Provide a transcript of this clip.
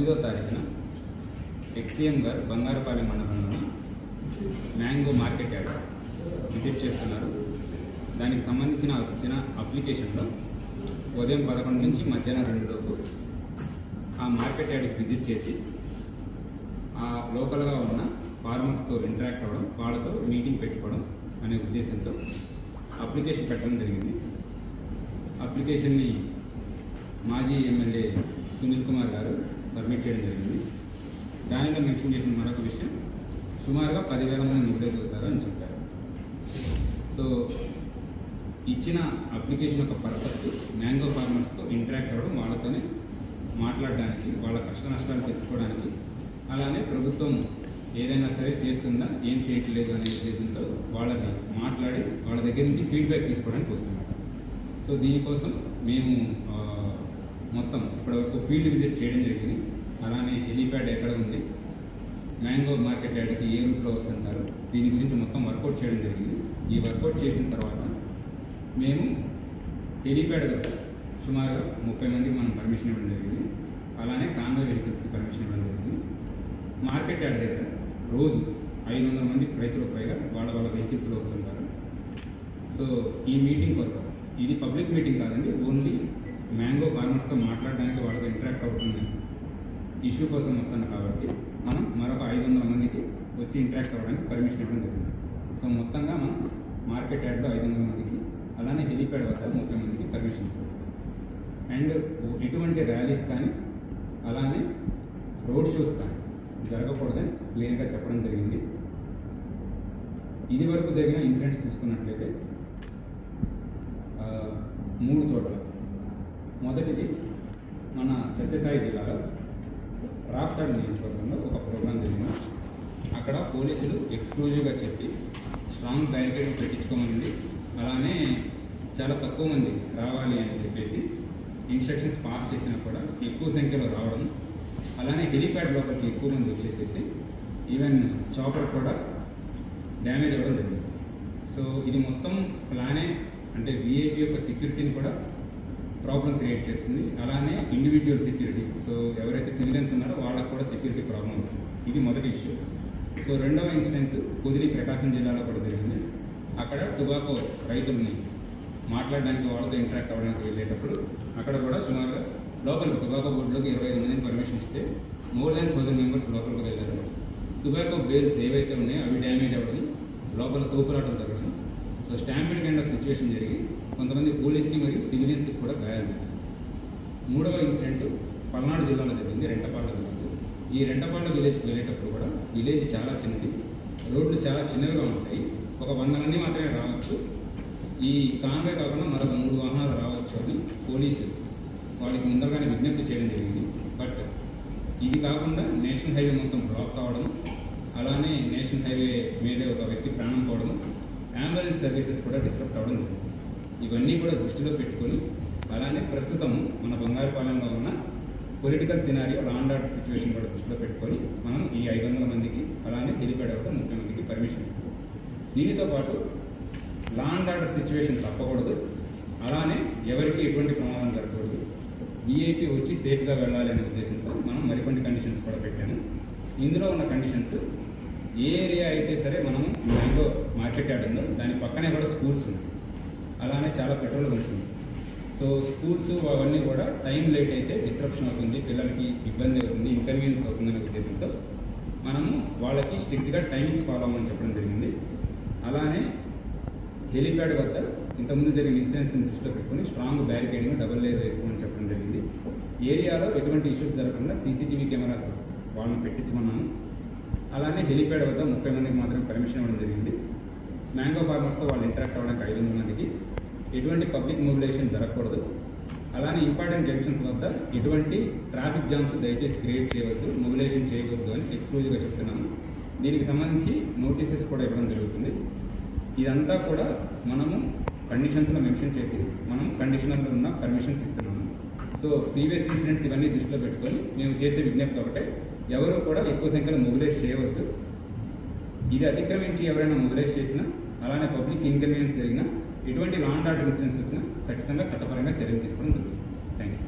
9వ తారీఖున ఎక్సీఎం గారు బంగారపాలెం మండలంలోని మ్యాంగో మార్కెట్ యార్డ్ విజిట్ చేస్తున్నారు. దానికి సంబంధించిన వచ్చిన అప్లికేషన్లో ఉదయం 11 నుంచి మధ్యాహ్నం 2 లోపు ఆ మార్కెట్ యార్డ్కి విజిట్ చేసి ఆ లోకల్గా ఉన్న ఫార్మర్స్తో ఇంటరాక్ట్ అవ్వడం, వాళ్ళతో మీటింగ్ పెట్టుకోవడం అనే ఉద్దేశంతో అప్లికేషన్ పెట్టడం జరిగింది. అప్లికేషన్ని మాజీ ఎమ్మెల్యే సునీల్ కుమార్ గారు సబ్మిట్ చేయడం జరిగింది. దానిలో మెన్షన్ చేసిన మరొక విషయం, సుమారుగా 10,000 మంది మొబైల్ అవుతారు అని చెప్పారు. సో ఇచ్చిన అప్లికేషన్ యొక్క పర్పస్ మ్యాంగో ఫార్మర్స్తో ఇంటరాక్ట్ అవ్వడం, వాళ్ళతోనే మాట్లాడడానికి, వాళ్ళ కష్ట నష్టాలు తెలుసుకోవడానికి, అలానే ప్రభుత్వం ఏదైనా సరే చేస్తుందా, ఏం చేయట్లేదు అనే ఉద్దేశంతో వాళ్ళని మాట్లాడి వాళ్ళ దగ్గర నుంచి ఫీడ్బ్యాక్ తీసుకోవడానికి వస్తున్నారు. సో దీనికోసం మేము మొత్తం ఇప్పటివరకు ఫీల్డ్ విజిట్ చేయడం జరిగింది. అలానే హెలీప్యాడ్ ఎక్కడ ఉంది, మ్యాంగో మార్కెట్ యార్డ్కి ఏ రూట్లో వస్తుంటారు, దీని గురించి మొత్తం వర్కౌట్ చేయడం జరిగింది. ఈ వర్కౌట్ చేసిన తర్వాత మేము హెలీప్యాడ్ దగ్గర సుమారుగా 30 మందికి మనం పర్మిషన్ ఇవ్వడం జరిగింది. అలానే కాన్వాయ్ వెహికల్స్కి పర్మిషన్ ఇవ్వడం జరిగింది. మార్కెట్ యార్డ్ దగ్గర రోజు 500 మంది రైతులకు పైగా వాళ్ళ వెహికల్స్లో వస్తుంటారు. సో ఈ మీటింగ్ కొరకు, ఇది పబ్లిక్ మీటింగ్ కాదండి, ఓన్లీ మ్యాంగో ఫార్మర్స్తో మాట్లాడడానికి, వాళ్ళతో ఇంటరాక్ట్ అవుతున్న ఇష్యూ కోసం వస్తాను కాబట్టి మనం మరొక 500 మందికి వచ్చి ఇంటరాక్ట్ అవ్వడానికి పర్మిషన్ ఇవ్వడం జరిగింది. సో మొత్తంగా మనం మార్కెట్ యార్డ్లో 500 మందికి, అలానే హెలీప్యాడ్ వద్ద 30 మందికి పర్మిషన్ ఇస్తాం. అండ్ ఎటువంటి ర్యాలీస్ కానీ అలానే రోడ్ షోస్ కానీ జరగకూడదని క్లియర్గా చెప్పడం జరిగింది. ఇది వరకు జరిగిన ఇన్సిడెంట్స్ చూసుకున్నట్లయితే 3 చోట్ల. మొదటిది మన సత్యసాయి జిల్లాలో రాప్తాడ్ నియోజకవర్గంలో ఒక ప్రోగ్రాం జరిగింది. అక్కడ పోలీసులు ఎక్స్క్లూజివ్గా చెప్పి స్ట్రాంగ్ బ్యారికేడ్ పెట్టించుకోమని, అలానే చాలా తక్కువ మంది రావాలి అని చెప్పేసి ఇన్స్ట్రక్షన్స్ పాస్ చేసినా కూడా ఎక్కువ సంఖ్యలో రావడం, అలానే హెలీప్యాడ్ లోపలికి ఎక్కువ మంది వచ్చేసేసి ఈవెన్ చాపర్ కూడా డ్యామేజ్ అవ్వడం జరిగింది. సో ఇది మొత్తం ప్లానే, అంటే విఐపి యొక్క సెక్యూరిటీని కూడా ప్రాబ్లం క్రియేట్ చేస్తుంది. అలానే ఇండివిజువల్ సెక్యూరిటీ, సో ఎవరైతే సివిలియన్స్ ఉన్నారో వాళ్ళకు కూడా సెక్యూరిటీ ప్రాబ్లం వస్తుంది. ఇది మొదటి ఇష్యూ. సో రెండవ ఇన్సిడెన్స్ పొదిలి ప్రకాశం జిల్లాలో కూడా జరిగింది. అక్కడ టొబాకో రైతుల్ని మాట్లాడడానికి, వాళ్ళతో ఇంటరాక్ట్ అవ్వడానికి వెళ్ళేటప్పుడు అక్కడ కూడా సుమారుగా లోపలికి టొబాకో బోర్డులోకి 25 మందిని పర్మిషన్ ఇస్తే మోర్ దాన్ 1000 మెంబర్స్ లోపలికి వెళ్ళారు. టొబాకో బేల్స్ ఏవైతే ఉన్నాయో అవి డ్యామేజ్ అవ్వడం, లోపల తోపులాటలు జరగడం, so stampede kind of situation జరిగి కొంతమంది పోలీస్కి మరియు సివిలియన్స్కి కూడా గాయాలు. మూడవ ఇన్సిడెంట్ పల్నాడు జిల్లాలో జరిగింది, రెంటపాళ్ళ విలేజ్. ఈ రెంటపాళ్ళ విలేజ్కి వెళ్ళేటప్పుడు కూడా విలేజ్ చాలా చిన్నది, రోడ్లు చాలా చిన్నవిగా ఉంటాయి. ఒక 100 మంది మాత్రమే రావచ్చు. ఈ కాన్వాయ్ కాకుండా మరొక 3 వాహనాలు రావచ్చు అని పోలీసు వాళ్ళకి ముందరగానే విజ్ఞప్తి చేయడం జరిగింది. బట్ ఇది కాకుండా నేషనల్ హైవే మొత్తం బ్లాక్ కావడం, అలానే నేషనల్ హైవే మీదే ఒక వ్యక్తి ప్రాణం పోవడం, అంబులెన్స్ సర్వీసెస్ కూడా డిస్టర్బ్ అవ్వడం జరిగింది. ఇవన్నీ కూడా దృష్టిలో పెట్టుకొని, అలానే ప్రస్తుతం మన బంగారపాలెంలో ఉన్న political scenario, law and order situation కూడా దృష్టిలో పెట్టుకొని మనం ఈ 500 మందికి, అలానే హెలీప్యాడ్ వద్ద 30 మందికి పర్మిషన్ ఇస్తాం. దీనితో పాటు లా అండ్ ఆర్డర్ సిచ్యువేషన్ తప్పకూడదు, అలానే ఎవరికి ఎటువంటి ప్రమాదం జరగకూడదు, విఐపి వచ్చి సేఫ్గా వెళ్ళాలి అనే ఉద్దేశంతో మనం మరికొన్ని కండిషన్స్ కూడా పెట్టాము. ఇందులో ఉన్న కండిషన్స్, ఏ ఏరియా అయితే సరే మనం మ్యాంగో మార్కెట్ యార్డ్ ఉందో దాని పక్కనే కూడా స్కూల్స్ ఉన్నాయి, అలానే చాలా పెట్రోల్ బంక్స్ ఉన్నాయి. సో స్కూల్స్ అవన్నీ కూడా టైం లేట్ అయితే డిస్ట్రప్షన్ అవుతుంది, పిల్లలకి ఇబ్బంది అవుతుంది, ఇన్కన్వీనియన్స్ అవుతుందనే ఉద్దేశంతో మనము వాళ్ళకి స్ట్రిక్ట్గా టైమింగ్స్ ఫాలో అవ్వమని చెప్పడం జరిగింది. అలానే హెలీప్యాడ్ వద్ద ఇంతకుముందు జరిగిన ఇన్సిడెంట్స్ని దృష్టిలో పెట్టుకుని స్ట్రాంగ్ బ్యారికేడింగ్, డబుల్ లేయర్ వేసుకోమని చెప్పడం జరిగింది. ఏరియాలో ఎటువంటి ఇష్యూస్ జరగకుండా సీసీటీవీ కెమెరాస్ వాళ్ళని పెట్టించమన్నాము. అలానే హెలీప్యాడ్ వద్ద 30 మందికి మాత్రం పర్మిషన్ ఇవ్వడం జరిగింది. మ్యాంగో ఫార్మర్స్తో వాళ్ళు ఇంటరాక్ట్ అవ్వడానికి 500 మందికి, ఎటువంటి పబ్లిక్ మొబిలైజేషన్ జరగకూడదు. అలానే ఇంపార్టెంట్ జంక్షన్స్ వద్ద ఎటువంటి ట్రాఫిక్ జామ్స్ దయచేసి క్రియేట్ చేయవద్దు, మొబిలైజేషన్ చేయవద్దు అని ఎక్స్క్లూజివ్గా చెప్తున్నాము. దీనికి సంబంధించి నోటీసెస్ కూడా ఇవ్వడం జరుగుతుంది. ఇదంతా కూడా మనము కండిషన్స్లో మెన్షన్ చేసి మనం కండిషనల్లో ఉన్న పర్మిషన్స్ ఇస్తున్నాము. సో ప్రీవియస్ ఇన్సిడెంట్స్ ఇవన్నీ దృష్టిలో పెట్టుకొని మేము చేసే విజ్ఞప్తి ఒకటే, ఎవరు కూడా ఎక్కువ సంఖ్యలో మొబిలైజ్ చేయవద్దు. ఇది అతిక్రమించి ఎవరైనా మొబిలైజ్ చేసినా, అలానే పబ్లిక్ ఇన్కన్వీనియన్స్ జరిగినా, ఎటువంటి లా అండ్ ఆర్డర్ ఇన్సిడెంట్స్ వచ్చినా ఖచ్చితంగా చట్టపరంగా చర్యలు తీసుకోవడం జరుగుతుంది. Thank you.